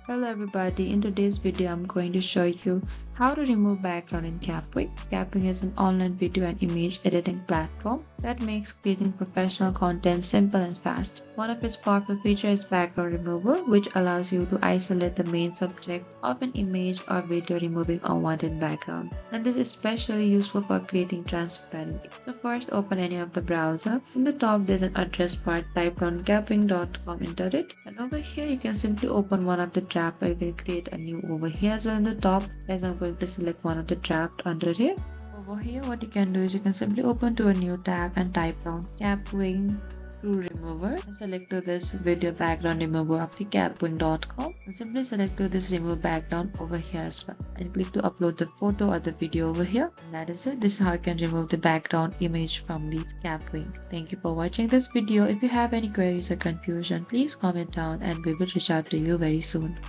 Hello everybody, in today's video I'm going to show you how to remove background in Kapwing. Kapwing is an online video and image editing platform that makes creating professional content simple and fast. One of its powerful features is background removal, which allows you to isolate the main subject of an image or video, removing unwanted background. And this is especially useful for creating transparency. So first, open any of the browser. In the top there's an address bar. Type down kapwing.com, enter it, and over here you can simply open one of the tab. I will create a new over here as well. In the top, as I'm going to select one of the tab under here. Over here, what you can do is you can simply open to a new tab and type down Kapwing to remover, and select to this video background remover of the kapwing.com, and simply select to this remove background over here as well, and click to upload the photo or the video over here, and that is it. This is how you can remove the background image from the Kapwing. Thank you for watching this video. If you have any queries or confusion, please comment down and we will reach out to you very soon.